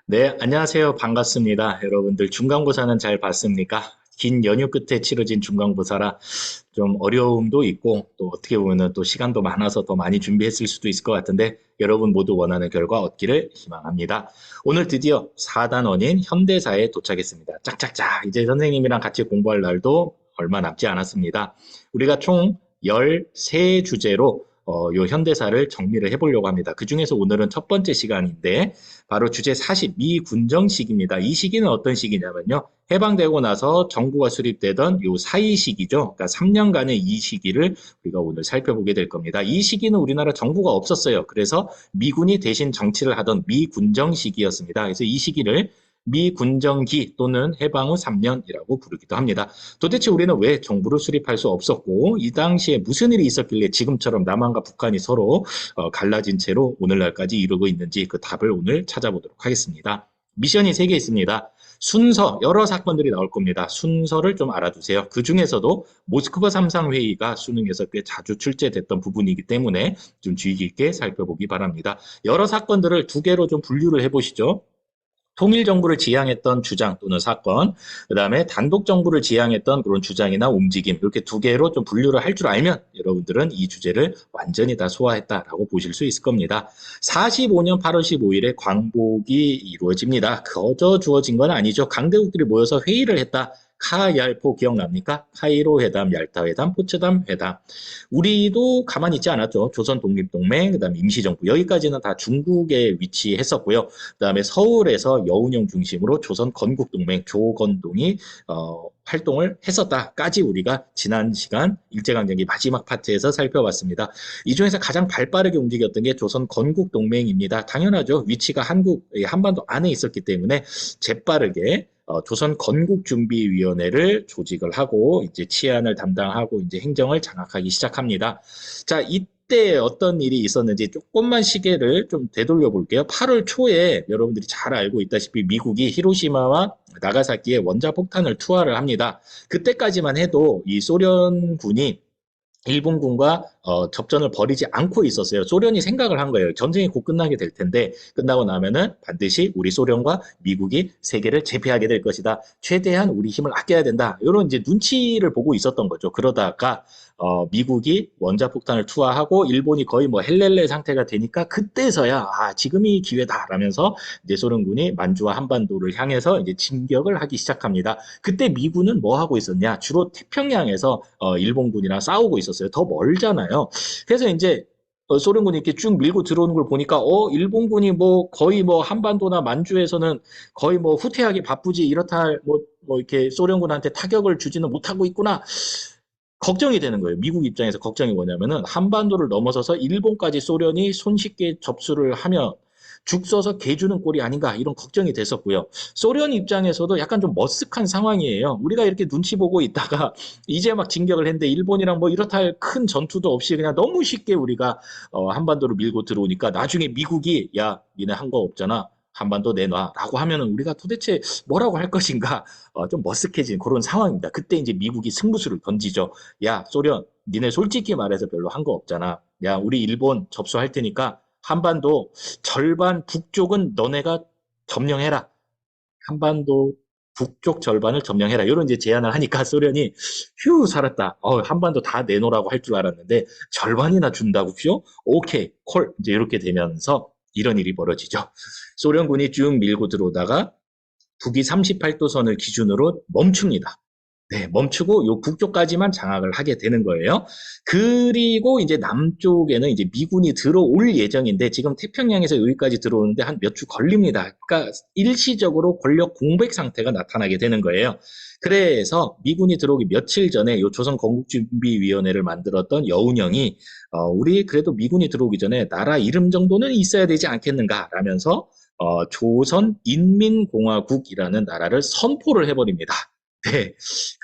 네, 안녕하세요. 반갑습니다. 여러분들 중간고사는 잘 봤습니까? 긴 연휴 끝에 치러진 중간고사라 좀 어려움도 있고 또 어떻게 보면은 또 시간도 많아서 더 많이 준비했을 수도 있을 것 같은데 여러분 모두 원하는 결과 얻기를 희망합니다. 오늘 드디어 4단원인 현대사에 도착했습니다. 짝짝짝. 이제 선생님이랑 같이 공부할 날도 얼마 남지 않았습니다. 우리가 총 13주제로 요 현대사를 정리를 해보려고 합니다. 그 중에서 오늘은 첫 번째 시간인데 바로 주제 40, 미군정시기입니다. 이 시기는 어떤 시기냐면요. 해방되고 나서 정부가 수립되던 요 사이 시기죠. 그러니까 3년간의 이 시기를 우리가 오늘 살펴보게 될 겁니다. 이 시기는 우리나라 정부가 없었어요. 그래서 미군이 대신 정치를 하던 미군정 시기였습니다. 그래서 이 시기를 미군정기 또는 해방 후 3년이라고 부르기도 합니다. 도대체 우리는 왜 정부를 수립할 수 없었고 이 당시에 무슨 일이 있었길래 지금처럼 남한과 북한이 서로 갈라진 채로 오늘날까지 이루고 있는지 그 답을 오늘 찾아보도록 하겠습니다. 미션이 3개 있습니다. 순서, 여러 사건들이 나올 겁니다. 순서를 좀 알아두세요. 그 중에서도 모스크바 3상 회의가 수능에서 꽤 자주 출제됐던 부분이기 때문에 좀 주의 깊게 살펴보기 바랍니다. 여러 사건들을 2개로 좀 분류를 해보시죠. 통일정부를 지향했던 주장 또는 사건, 그 다음에 단독정부를 지향했던 그런 주장이나 움직임, 이렇게 2개로 좀 분류를 할 줄 알면 여러분들은 이 주제를 완전히 다 소화했다라고 보실 수 있을 겁니다. 45년 8월 15일에 광복이 이루어집니다. 거저 주어진 건 아니죠. 강대국들이 모여서 회의를 했다. 카얄포 기억납니까? 카이로 회담, 얄타 회담, 포츠담 회담. 우리도 가만히 있지 않았죠. 조선 독립동맹, 그다음 임시정부 여기까지는 다 중국에 위치했었고요. 그다음에 서울에서 여운형 중심으로 조선 건국동맹 조건동이 활동을 했었다까지 우리가 지난 시간 일제강점기 마지막 파트에서 살펴봤습니다. 이 중에서 가장 발빠르게 움직였던 게 조선 건국동맹입니다. 당연하죠. 위치가 한반도 안에 있었기 때문에 재빠르게 조선 건국준비위원회를 조직을 하고 이제 치안을 담당하고 이제 행정을 장악하기 시작합니다. 자, 이때 어떤 일이 있었는지 조금만 시계를 좀 되돌려 볼게요. 8월 초에 여러분들이 잘 알고 있다시피 미국이 히로시마와 나가사키에 원자폭탄을 투하를 합니다. 그때까지만 해도 이 소련군이 일본군과 접전을 벌이지 않고 있었어요. 소련이 생각을 한 거예요. 전쟁이 곧 끝나게 될 텐데 끝나고 나면은 반드시 우리 소련과 미국이 세계를 제패하게 될 것이다. 최대한 우리 힘을 아껴야 된다. 이런 이제 눈치를 보고 있었던 거죠. 그러다가 미국이 원자폭탄을 투하하고 일본이 거의 뭐 헬렐레 상태가 되니까 그때서야 지금이 기회다라면서 이제 소련군이 만주와 한반도를 향해서 이제 진격을 하기 시작합니다. 그때 미군은 뭐 하고 있었냐? 주로 태평양에서 일본군이랑 싸우고 있었어요. 더 멀잖아요. 그래서 이제 소련군이 이렇게 쭉 밀고 들어오는 걸 보니까 일본군이 뭐 거의 뭐 한반도나 만주에서는 거의 뭐 후퇴하기 바쁘지 이렇다 뭐 이렇게 소련군한테 타격을 주지는 못하고 있구나. 걱정이 되는 거예요. 미국 입장에서 걱정이 뭐냐면은 한반도를 넘어서서 일본까지 소련이 손쉽게 접수를 하면 죽 써서 개 주는 꼴이 아닌가 이런 걱정이 됐었고요. 소련 입장에서도 약간 좀 머쓱한 상황이에요. 우리가 이렇게 눈치 보고 있다가 이제 막 진격을 했는데 일본이랑 뭐 이렇다 할 큰 전투도 없이 그냥 너무 쉽게 우리가 한반도를 밀고 들어오니까 나중에 미국이 야 니네 한 거 없잖아. 한반도 내놔라고 하면은 우리가 도대체 뭐라고 할 것인가 좀 머쓱해진 그런 상황입니다. 그때 이제 미국이 승부수를 던지죠. 야, 소련, 니네 솔직히 말해서 별로 한 거 없잖아. 야, 우리 일본 접수할 테니까 한반도 절반 북쪽은 너네가 점령해라. 한반도 북쪽 절반을 점령해라. 이런 이제 제안을 하니까 소련이 휴 살았다. 한반도 다 내놓으라고 할 줄 알았는데 절반이나 준다고요? 오케이 콜 이제 이렇게 되면서 이런 일이 벌어지죠. 소련군이 쭉 밀고 들어오다가 북위 38도선을 기준으로 멈춥니다. 네, 멈추고 요 북쪽까지만 장악을 하게 되는 거예요. 그리고 이제 남쪽에는 이제 미군이 들어올 예정인데 지금 태평양에서 여기까지 들어오는데 한 몇 주 걸립니다. 그러니까 일시적으로 권력 공백 상태가 나타나게 되는 거예요. 그래서 미군이 들어오기 며칠 전에 요 조선 건국준비위원회를 만들었던 여운형이 우리 그래도 미군이 들어오기 전에 나라 이름 정도는 있어야 되지 않겠는가라면서 조선인민공화국이라는 나라를 선포를 해버립니다. 네.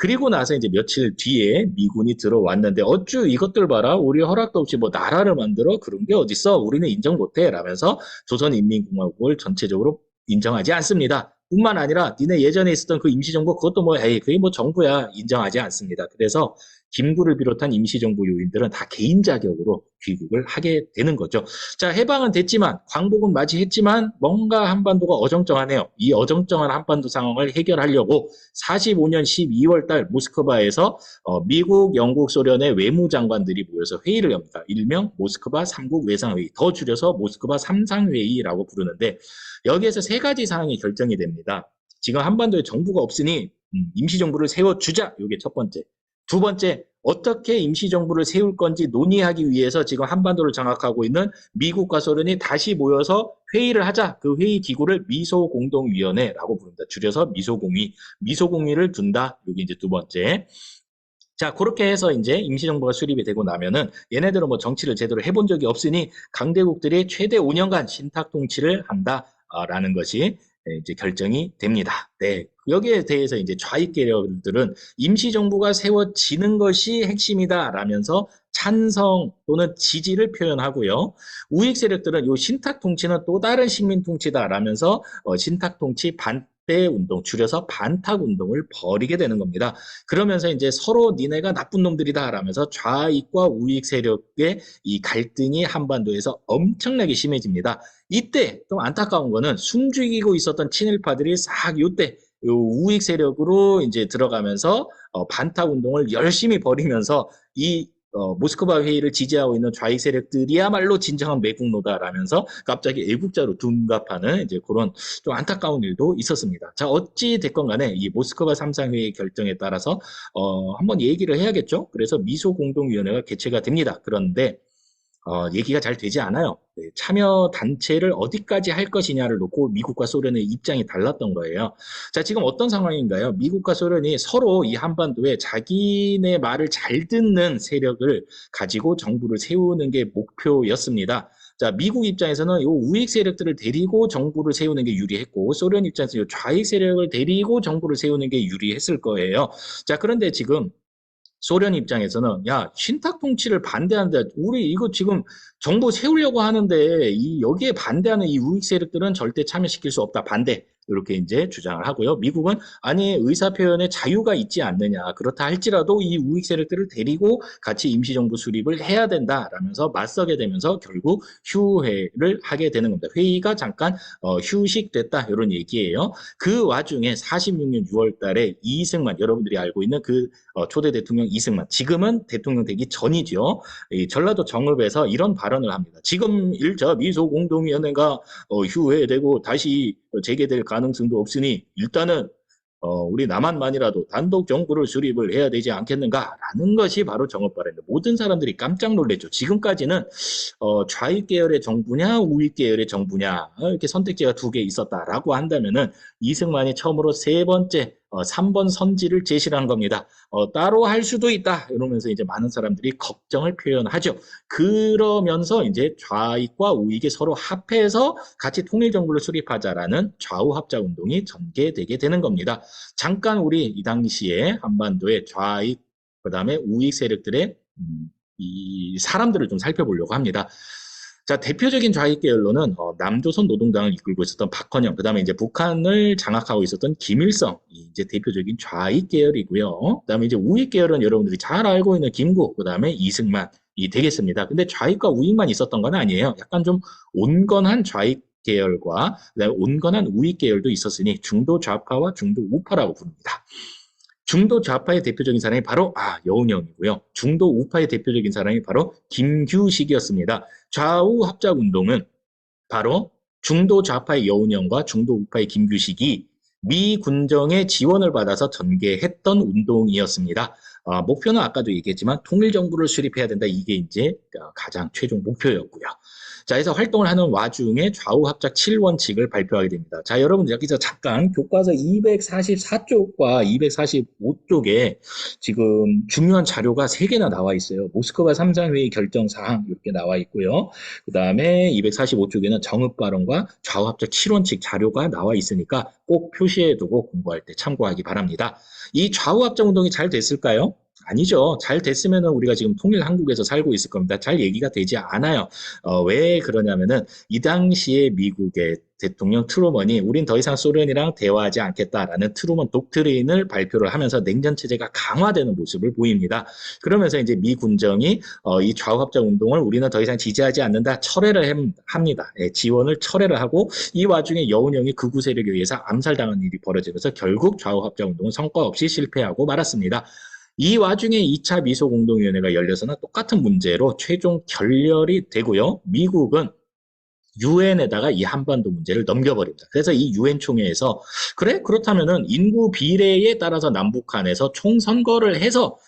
그리고 나서 이제 며칠 뒤에 미군이 들어왔는데 어쭈 이것들 봐라 우리 허락도 없이 뭐 나라를 만들어 그런 게 어딨어 우리는 인정 못해 라면서 조선인민공화국을 전체적으로 인정하지 않습니다. 뿐만 아니라 니네 예전에 있었던 그 임시정부 그것도 뭐 에이 그게 뭐 정부야 인정하지 않습니다. 그래서 김구를 비롯한 임시정부 요인들은 다 개인 자격으로 귀국을 하게 되는 거죠. 자, 해방은 됐지만 광복은 맞이했지만 뭔가 한반도가 어정쩡하네요. 이 어정쩡한 한반도 상황을 해결하려고 45년 12월 달 모스크바에서 미국, 영국, 소련의 외무장관들이 모여서 회의를 엽니다. 일명 모스크바 3국 외상회의, 더 줄여서 모스크바 3상회의라고 부르는데 여기에서 세 가지 사항이 결정이 됩니다. 지금 한반도에 정부가 없으니 임시정부를 세워주자. 이게 첫 번째. 두 번째, 어떻게 임시정부를 세울 건지 논의하기 위해서 지금 한반도를 장악하고 있는 미국과 소련이 다시 모여서 회의를 하자. 그 회의 기구를 미소공동위원회라고 부릅니다. 줄여서 미소공위. 미소공위를 둔다. 여기 이제 두 번째. 자, 그렇게 해서 이제 임시정부가 수립이 되고 나면은 얘네들은 뭐 정치를 제대로 해본 적이 없으니 강대국들이 최대 5년간 신탁 통치를 한다라는 것이 이제 결정이 됩니다. 네. 여기에 대해서 이제 좌익 계열들은 임시정부가 세워지는 것이 핵심이다라면서 찬성 또는 지지를 표현하고요. 우익 세력들은 이 신탁 통치는 또 다른 식민 통치다라면서 신탁 통치 반대 운동, 줄여서 반탁 운동을 벌이게 되는 겁니다. 그러면서 이제 서로 니네가 나쁜 놈들이다라면서 좌익과 우익 세력의 이 갈등이 한반도에서 엄청나게 심해집니다. 이때 좀 안타까운 거는 숨죽이고 있었던 친일파들이 싹 이때 우익 세력으로 이제 들어가면서 반탁 운동을 열심히 벌이면서 이 모스크바 회의를 지지하고 있는 좌익 세력들이야말로 진정한 매국노다라면서 갑자기 애국자로 둔갑하는 이제 그런 좀 안타까운 일도 있었습니다. 자, 어찌 됐건 간에 이 모스크바 3상회의 결정에 따라서 한번 얘기를 해야겠죠. 그래서 미소공동위원회가 개최가 됩니다. 그런데 얘기가 잘 되지 않아요. 네, 참여 단체를 어디까지 할 것이냐를 놓고 미국과 소련의 입장이 달랐던 거예요. 자, 지금 어떤 상황인가요? 미국과 소련이 서로 이 한반도에 자기네 말을 잘 듣는 세력을 가지고 정부를 세우는 게 목표였습니다. 자, 미국 입장에서는 이 우익 세력들을 데리고 정부를 세우는 게 유리했고, 소련 입장에서 이 좌익 세력을 데리고 정부를 세우는 게 유리했을 거예요. 자, 그런데 지금 소련 입장에서는 야, 신탁 통치를 반대한다. 우리 이거 지금 정부 세우려고 하는데 이 여기에 반대하는 이 우익 세력들은 절대 참여시킬 수 없다. 반대. 이렇게 이제 주장을 하고요. 미국은 아니 의사 표현의 자유가 있지 않느냐. 그렇다 할지라도 이 우익 세력들을 데리고 같이 임시정부 수립을 해야 된다라면서 맞서게 되면서 결국 휴회를 하게 되는 겁니다. 회의가 잠깐 휴식됐다 이런 얘기예요. 그 와중에 46년 6월 달에 이승만 여러분들이 알고 있는 그 초대 대통령 이승만 지금은 대통령 되기 전이죠. 이 전라도 정읍에서 이런 발언을 합니다. 지금 1차 미소공동위원회가 휴회되고 다시 재개될 가능성도 없으니 일단은 우리 남한만이라도 단독 정부를 수립을 해야 되지 않겠는가라는 것이 바로 정업발언인데 모든 사람들이 깜짝 놀랐죠. 지금까지는 좌익 계열의 정부냐 우익 계열의 정부냐 이렇게 선택지가 두 개 있었다라고 한다면은 이승만이 처음으로 세 번째 3번 선지를 제시한 겁니다. 따로 할 수도 있다 이러면서 이제 많은 사람들이 걱정을 표현하죠. 그러면서 이제 좌익과 우익이 서로 합해서 같이 통일정부를 수립하자라는 좌우합작 운동이 전개되게 되는 겁니다. 잠깐 우리 이 당시에 한반도의 좌익 그다음에 우익 세력들의 이 사람들을 좀 살펴보려고 합니다. 자, 대표적인 좌익 계열로는 남조선 노동당을 이끌고 있었던 박헌영, 그다음에 이제 북한을 장악하고 있었던 김일성, 이제 대표적인 좌익 계열이고요. 그다음에 이제 우익 계열은 여러분들이 잘 알고 있는 김구, 그다음에 이승만이 되겠습니다. 근데 좌익과 우익만 있었던 건 아니에요. 약간 좀 온건한 좌익 계열과 그다음에 온건한 우익 계열도 있었으니 중도 좌파와 중도 우파라고 부릅니다. 중도 좌파의 대표적인 사람이 바로 여운형이고요. 중도 우파의 대표적인 사람이 바로 김규식이었습니다. 좌우 합작 운동은 바로 중도 좌파의 여운형과 중도 우파의 김규식이 미 군정의 지원을 받아서 전개했던 운동이었습니다. 목표는 아까도 얘기했지만 통일정부를 수립해야 된다. 이게 이제 가장 최종 목표였고요. 자, 그래서 활동을 하는 와중에 좌우합작 7원칙을 발표하게 됩니다. 자, 여러분 여기서 잠깐 교과서 244쪽과 245쪽에 지금 중요한 자료가 3개나 나와 있어요. 모스크바 3상회의 결정사항 이렇게 나와 있고요. 그 다음에 245쪽에는 정읍발언과 좌우합작 7원칙 자료가 나와 있으니까 꼭 표시해두고 공부할 때 참고하기 바랍니다. 이 좌우합작 운동이 잘 됐을까요? 아니죠. 잘 됐으면 우리가 지금 통일 한국에서 살고 있을 겁니다. 잘 얘기가 되지 않아요. 왜 그러냐면은 이 당시에 미국의 대통령 트루먼이 우린 더 이상 소련이랑 대화하지 않겠다라는 트루먼 독트린을 발표를 하면서 냉전 체제가 강화되는 모습을 보입니다. 그러면서 이제 미 군정이 이 좌우합작 운동을 우리는 더 이상 지지하지 않는다 철회를 합니다. 예, 지원을 철회를 하고 이 와중에 여운형이 극우 세력에 의해서 암살당한 일이 벌어지면서 결국 좌우합작 운동은 성과 없이 실패하고 말았습니다. 이 와중에 2차 미소공동위원회가 열려서는 똑같은 문제로 최종 결렬이 되고요. 미국은 유엔에다가 이 한반도 문제를 넘겨버립니다. 그래서 이 유엔 총회에서 그래 그렇다면은 인구 비례에 따라서 남북한에서 총선거를 해서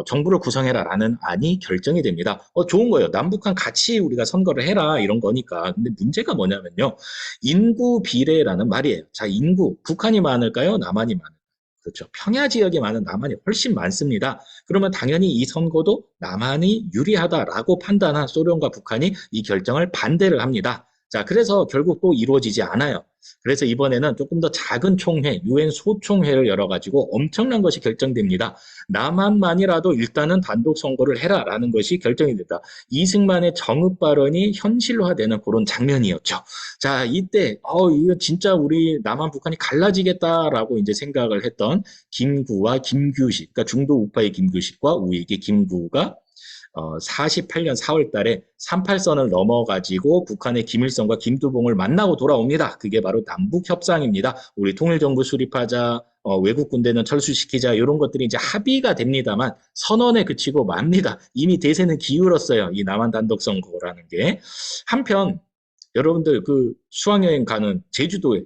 정부를 구성해라라는 안이 결정이 됩니다. 좋은 거예요. 남북한 같이 우리가 선거를 해라 이런 거니까. 근데 문제가 뭐냐면요. 인구 비례라는 말이에요. 자, 인구 북한이 많을까요? 남한이 많을까요? 그렇죠. 평야 지역에 많은 남한이 훨씬 많습니다. 그러면 당연히 이 선거도 남한이 유리하다라고 판단한 소련과 북한이 이 결정을 반대를 합니다. 자, 그래서 결국 또 이루어지지 않아요. 그래서 이번에는 조금 더 작은 총회, 유엔 소총회를 열어가지고 엄청난 것이 결정됩니다. 남한만이라도 일단은 단독 선거를 해라라는 것이 결정이 됐다. 이승만의 정읍 발언이 현실화되는 그런 장면이었죠. 자, 이때 이거 진짜 우리 남한 북한이 갈라지겠다라고 이제 생각을 했던 김구와 김규식, 그러니까 중도 우파의 김규식과 우익의 김구가 48년 4월 달에 38선을 넘어가지고 북한의 김일성과 김두봉을 만나고 돌아옵니다. 그게 바로 남북협상입니다. 우리 통일정부 수립하자, 외국 군대는 철수시키자 이런 것들이 이제 합의가 됩니다만 선언에 그치고 맙니다. 이미 대세는 기울었어요. 이 남한 단독 선거라는 게. 한편 여러분들 그 수학여행 가는 제주도에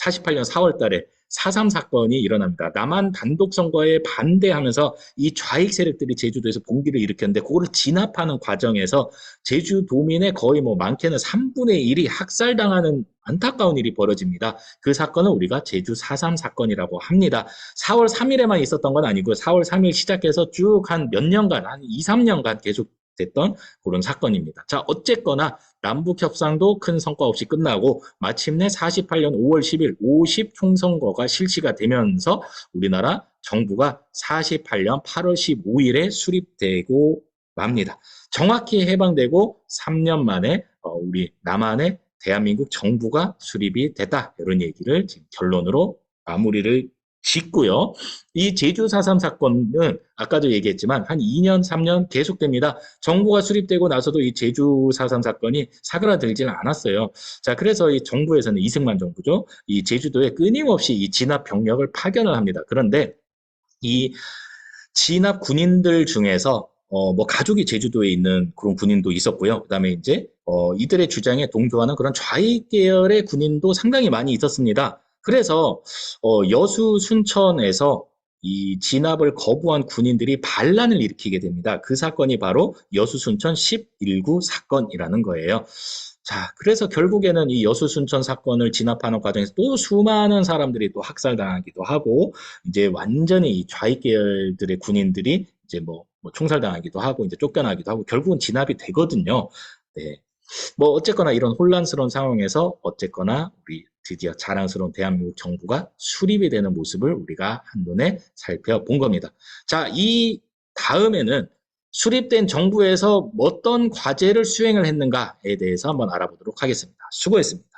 48년 4월 달에 4.3 사건이 일어납니다. 남한 단독 선거에 반대하면서 이 좌익 세력들이 제주도에서 봉기를 일으켰는데 그거를 진압하는 과정에서 제주도민의 거의 뭐 많게는 3분의 1이 학살당하는 안타까운 일이 벌어집니다. 그 사건은 우리가 제주 4.3 사건이라고 합니다. 4월 3일에만 있었던 건 아니고 4월 3일 시작해서 쭉 한 몇 년간, 한 2, 3년간 계속 됐던 그런 사건입니다. 자, 어쨌거나 남북 협상도 큰 성과 없이 끝나고 마침내 48년 5월 10일 50 총선거가 실시가 되면서 우리나라 정부가 48년 8월 15일에 수립되고 맙니다. 정확히 해방되고 3년 만에 우리 남한의 대한민국 정부가 수립이 됐다. 이런 얘기를 지금 결론으로 마무리를 짓고요. 이 제주 4.3 사건은 아까도 얘기했지만 한 2년, 3년 계속됩니다. 정부가 수립되고 나서도 이 제주 4.3 사건이 사그라들지는 않았어요. 자, 그래서 이 정부에서는 이승만 정부죠. 이 제주도에 끊임없이 이 진압 병력을 파견을 합니다. 그런데 이 진압 군인들 중에서 뭐 가족이 제주도에 있는 그런 군인도 있었고요. 그다음에 이제 이들의 주장에 동조하는 그런 좌익 계열의 군인도 상당히 많이 있었습니다. 그래서 여수 순천에서 이 진압을 거부한 군인들이 반란을 일으키게 됩니다. 그 사건이 바로 여수 순천 11구 사건이라는 거예요. 자, 그래서 결국에는 이 여수 순천 사건을 진압하는 과정에서 또 수많은 사람들이 또 학살당하기도 하고 이제 완전히 이 좌익 계열들의 군인들이 이제 뭐 총살당하기도 하고 이제 쫓겨나기도 하고 결국은 진압이 되거든요. 네. 뭐 어쨌거나 이런 혼란스러운 상황에서 어쨌거나 우리 드디어 자랑스러운 대한민국 정부가 수립이 되는 모습을 우리가 한눈에 살펴본 겁니다. 자, 이 다음에는 수립된 정부에서 어떤 과제를 수행을 했는가에 대해서 한번 알아보도록 하겠습니다. 수고했습니다.